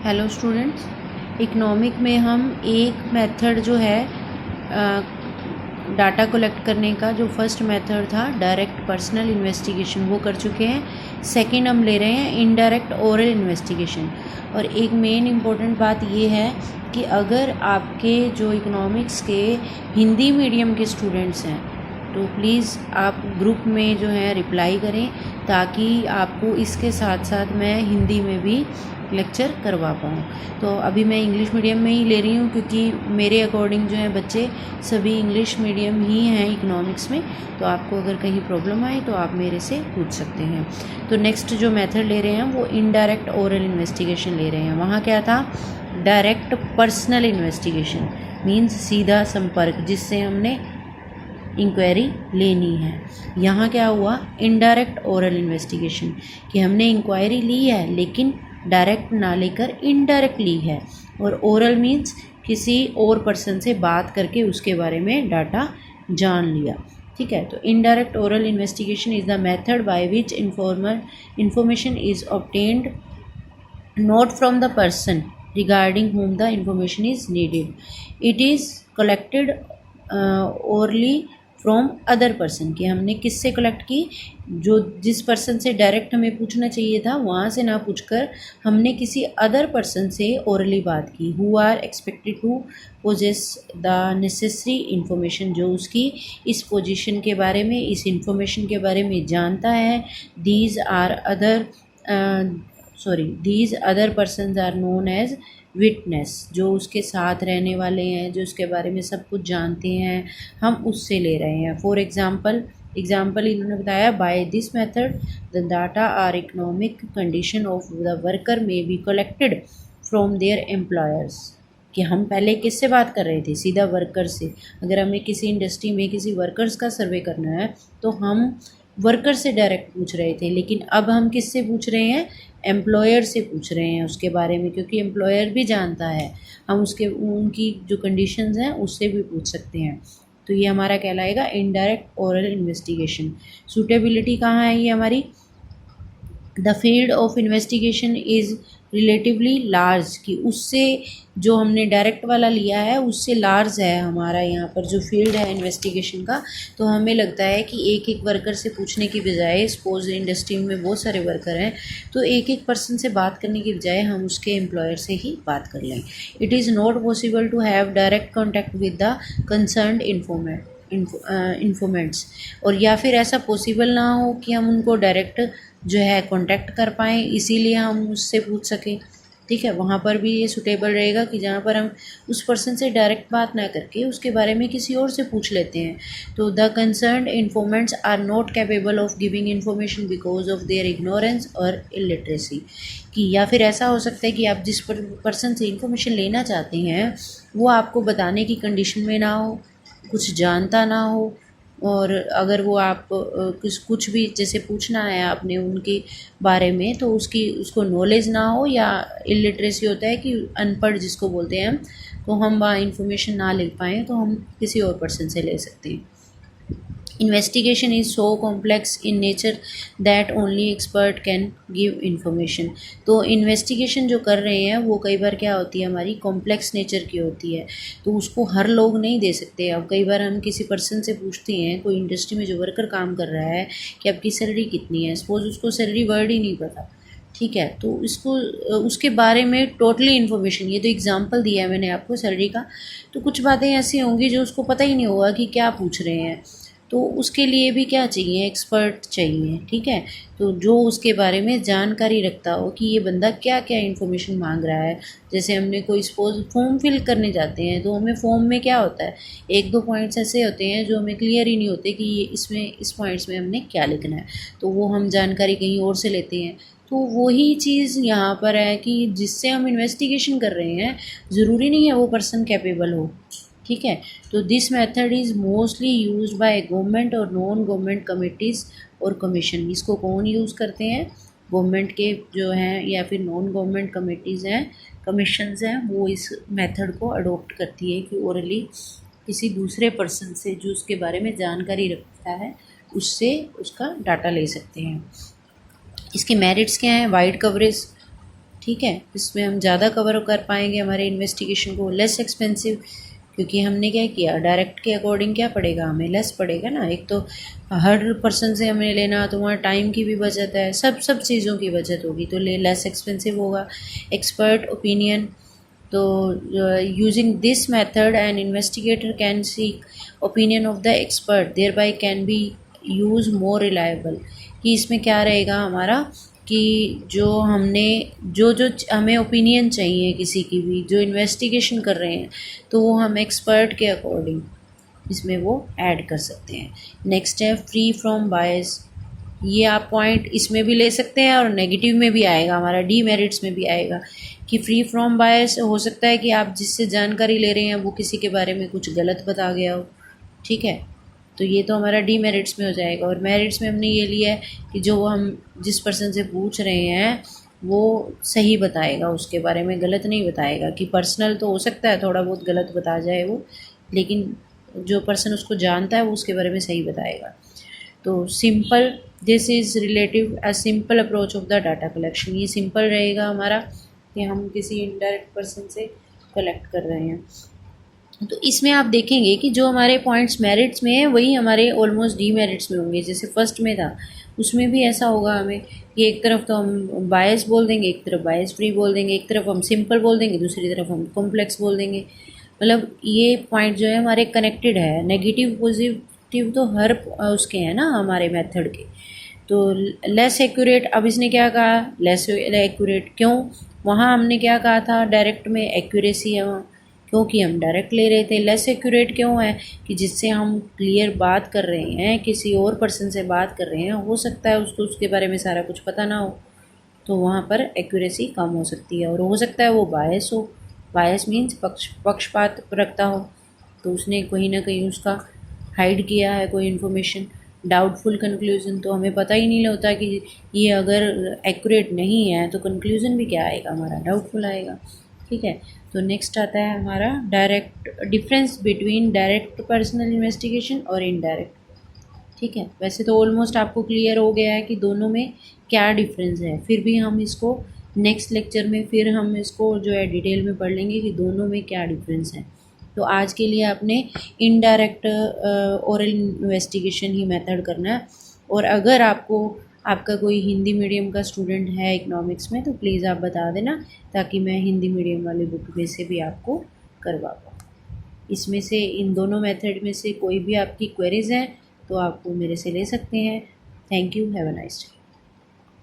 Hello students, economic में हम एक मेथड जो है डाटा कलेक्ट करने का, जो फर्स्ट मेथड था डायरेक्ट पर्सनल इन्वेस्टिगेशन, वो कर चुके हैं। सेकंड हम ले रहे हैं इनडायरेक्ट ओरल इन्वेस्टिगेशन। और एक मेन इम्पोर्टेंट बात ये है कि अगर आपके जो इकोनॉमिक्स के हिंदी मीडियम के स्टूडेंट्स हैं तो प्लीज़ आप ग्रुप में जो है रिप्लाई करें, ताकि आपको इसके साथ साथ मैं हिंदी में भी लेक्चर करवा पाऊँ। तो अभी मैं इंग्लिश मीडियम में ही ले रही हूँ, क्योंकि मेरे अकॉर्डिंग जो है बच्चे सभी इंग्लिश मीडियम ही हैं इकोनॉमिक्स में। तो आपको अगर कहीं प्रॉब्लम आए तो आप मेरे से पूछ सकते हैं। तो नेक्स्ट जो मेथड ले रहे हैं वो इनडायरेक्ट ओरल इन्वेस्टिगेशन ले रहे हैं। वहाँ क्या था, डायरेक्ट पर्सनल इन्वेस्टिगेशन मीन्स सीधा संपर्क, जिससे हमने इंक्वायरी लेनी है। यहाँ क्या हुआ, इनडायरेक्ट ओरल इन्वेस्टिगेशन, कि हमने इंक्वायरी ली है लेकिन डायरेक्ट ना लेकर इनडायरेक्ट ली है। और ओरल मीन्स किसी और पर्सन से बात करके उसके बारे में डाटा जान लिया। ठीक है, तो indirect oral investigation is the method by which information is obtained not from the person regarding whom the information is needed. It is collected orally from other person, कि हमने किससे कलेक्ट की, जो जिस पर्सन से डायरेक्ट हमें पूछना चाहिए था वहाँ से ना पूछकर हमने किसी अदर पर्सन से ओरली बात की। Who are expected to possess the necessary information, जो उसकी इस पोजीशन के बारे में, इस इंफॉर्मेशन के बारे में जानता है। These other persons are known as witness, जो उसके साथ रहने वाले हैं, जो उसके बारे में सब कुछ जानते हैं, हम उससे ले रहे हैं। फॉर एग्जाम्पल इन्होंने बताया, by this method the data are economic condition of the worker में be collected from their employers. कि हम पहले किससे बात कर रहे थे, सीधा वर्कर से। अगर हमें किसी इंडस्ट्री में किसी वर्कर्स का सर्वे करना है तो हम वर्कर से डायरेक्ट पूछ रहे थे, लेकिन अब हम किससे पूछ रहे हैं, एम्प्लॉयर से पूछ रहे हैं उसके बारे में, क्योंकि एम्प्लॉयर भी जानता है। हम उनकी जो कंडीशंस हैं उससे भी पूछ सकते हैं। तो ये हमारा कहलाएगा इनडायरेक्ट ओरल इन्वेस्टिगेशन। सूटेबिलिटी कहाँ है ये हमारी, the field of investigation is relatively large, कि उससे जो हमने डायरेक्ट वाला लिया है उससे लार्ज है हमारा यहाँ पर जो फील्ड है इन्वेस्टिगेशन का। तो हमें लगता है कि एक एक वर्कर से पूछने की बजाय, सपोज इंडस्ट्री में बहुत सारे वर्कर हैं, तो एक एक पर्सन से बात करने की बजाय हम उसके एम्प्लॉयर से ही बात कर लें। It is not possible to have direct contact with the concerned informants, और या फिर ऐसा पॉसिबल ना हो कि हम उनको डायरेक्ट जो है कांटेक्ट कर पाएँ, इसीलिए हम उससे पूछ सकें। ठीक है, वहाँ पर भी ये सूटेबल रहेगा कि जहाँ पर हम उस पर्सन से डायरेक्ट बात ना करके उसके बारे में किसी और से पूछ लेते हैं। तो the concerned informants are not capable of giving information because of their ignorance और इलिटरेसी, कि या फिर ऐसा हो सकता है कि आप जिस पर्सन से इन्फॉर्मेशन लेना चाहते हैं वो आपको बताने की कंडीशन में ना हो, कुछ जानता ना हो, और अगर वो आप कुछ भी जैसे पूछना है आपने उनके बारे में तो उसको नॉलेज ना हो, या इलिटरेसी होता है कि अनपढ़ जिसको बोलते हैं हम, तो हम वहाँ इन्फॉर्मेशन ना ले पाएँ तो हम किसी और पर्सन से ले सकते हैं। Investigation is so complex in nature that only expert can give information. तो इन्वेस्टिगेशन जो कर रहे हैं वो कई बार क्या होती है, हमारी कॉम्प्लेक्स नेचर की होती है, तो उसको हर लोग नहीं दे सकते। अब कई बार हम किसी पर्सन से पूछते हैं, कोई इंडस्ट्री में जो वर्कर काम कर रहा है, कि आपकी सैलरी कितनी है, सपोज उसको सैलरी वर्ड ही नहीं पता। ठीक है, तो इसको उसके बारे में टोटली इन्फॉर्मेशन, ये तो एग्जांपल दिया है मैंने आपको सैलरी का, तो कुछ बातें ऐसी होंगी जो उसको पता ही नहीं होगा कि क्या पूछ रहे हैं। तो उसके लिए भी क्या चाहिए, एक्सपर्ट चाहिए। ठीक है, तो जो उसके बारे में जानकारी रखता हो कि ये बंदा क्या क्या इन्फॉर्मेशन मांग रहा है। जैसे हमने कोई सपोज फॉर्म फिल करने जाते हैं, तो हमें फॉर्म में क्या होता है, एक दो पॉइंट्स ऐसे होते हैं जो हमें क्लियर ही नहीं होते कि ये इस पॉइंट्स में हमने क्या लिखना है, तो वो हम जानकारी कहीं और से लेते हैं। तो वही चीज़ यहाँ पर है कि जिससे हम इन्वेस्टिगेशन कर रहे हैं ज़रूरी नहीं है वो पर्सन कैपेबल हो। ठीक है, तो this method is mostly used by government और नॉन गवर्नमेंट कमिटीज़ और कमीशन। इसको कौन यूज़ करते हैं, गवर्नमेंट के जो हैं या फिर नॉन गवर्नमेंट कमिटीज़ हैं, कमीशंस हैं, वो इस मेथड को अडोप्ट करती है कि ओरली किसी दूसरे पर्सन से जो उसके बारे में जानकारी रखता है उससे उसका डाटा ले सकते हैं। इसके मेरिट्स क्या हैं, वाइड कवरेज, ठीक है। इसमें हम ज़्यादा कवर कर पाएंगे हमारे इन्वेस्टिगेशन को, लेस एक्सपेंसिव, क्योंकि हमने क्या किया, डायरेक्ट के अकॉर्डिंग क्या पड़ेगा, हमें लेस पड़ेगा ना। एक तो हर पर्सन से हमें लेना, तो वहाँ टाइम की भी बचत है, सब चीज़ों की बचत होगी, तो लेस एक्सपेंसिव होगा। एक्सपर्ट ओपिनियन, तो using this method an investigator can seek opinion of the expert, thereby can be use more reliable. कि इसमें क्या रहेगा हमारा, कि जो हमने जो जो हमें ओपिनियन चाहिए किसी की भी, जो इन्वेस्टिगेशन कर रहे हैं, तो वो हम एक्सपर्ट के अकॉर्डिंग इसमें वो ऐड कर सकते हैं। नेक्स्ट है फ्री फ्रॉम बायस। ये आप पॉइंट इसमें भी ले सकते हैं और नेगेटिव में भी आएगा, हमारा डीमेरिट्स में भी आएगा कि फ्री फ्रॉम बायस हो सकता है कि आप जिससे जानकारी ले रहे हैं वो किसी के बारे में कुछ गलत बता गया हो, ठीक है, तो ये तो हमारा डीमेरिट्स में हो जाएगा। और मेरिट्स में हमने ये लिया है कि जो हम जिस पर्सन से पूछ रहे हैं वो सही बताएगा, उसके बारे में गलत नहीं बताएगा। कि पर्सनल तो हो सकता है थोड़ा बहुत गलत बता जाए वो, लेकिन जो पर्सन उसको जानता है वो उसके बारे में सही बताएगा। तो simple, this is relative a simple approach of the data collection. ये सिंपल रहेगा हमारा कि हम किसी इनडायरेक्ट पर्सन से कलेक्ट कर रहे हैं। तो इसमें आप देखेंगे कि जो हमारे पॉइंट्स मेरिट्स में है वही हमारे ऑलमोस्ट डीमेरिट्स में होंगे। जैसे फर्स्ट में था उसमें भी ऐसा होगा हमें कि एक तरफ तो हम बायस बोल देंगे, एक तरफ बायस फ्री बोल देंगे, एक तरफ हम सिंपल बोल देंगे, दूसरी तरफ हम कॉम्प्लेक्स बोल देंगे। मतलब ये पॉइंट जो है हमारे कनेक्टेड है। नेगेटिव पॉजिटिव तो हर उसके हैं ना हमारे मेथड के। तो लेस एक्यूरेट, अब इसने क्या कहा लेस एक्यूरेट, क्यों, वहाँ हमने क्या कहा था डायरेक्ट में एक्यूरेसी है वहाँ, क्योंकि हम डायरेक्ट ले रहे थे। लेस एक्यूरेट क्यों है कि जिससे हम क्लियर बात कर रहे हैं, किसी और पर्सन से बात कर रहे हैं, हो सकता है उसको उसके बारे में सारा कुछ पता ना हो, तो वहाँ पर एक्यूरेसी कम हो सकती है। और हो सकता है वो बायस हो, बायस मीन्स पक्षपात रखता हो, तो उसने कहीं ना कहीं उसका हाइड किया है कोई इन्फॉर्मेशन। डाउटफुल कंक्लूजन, तो हमें पता ही नहीं होता कि ये अगर एक्यूरेट नहीं है तो कंक्लूजन भी क्या आएगा हमारा, डाउटफुल आएगा, ठीक है। तो नेक्स्ट आता है हमारा direct, difference between direct personal investigation और इनडायरेक्ट, ठीक है। वैसे तो ऑलमोस्ट आपको क्लियर हो गया है कि दोनों में क्या डिफरेंस है, फिर भी हम इसको नेक्स्ट लेक्चर में फिर हम इसको जो है डिटेल में पढ़ लेंगे कि दोनों में क्या डिफरेंस है। तो आज के लिए आपने इनडायरेक्ट ओरल इन्वेस्टिगेशन ही मेथड करना है। और अगर आपको आपका कोई हिंदी मीडियम का स्टूडेंट है इकोनॉमिक्स में, तो प्लीज़ आप बता देना, ताकि मैं हिंदी मीडियम वाली बुक में से भी आपको करवा पाऊँ। इसमें से इन दोनों मेथड में से कोई भी आपकी क्वेरीज़ हैं तो आप वो मेरे से ले सकते हैं। Thank you, have a nice day.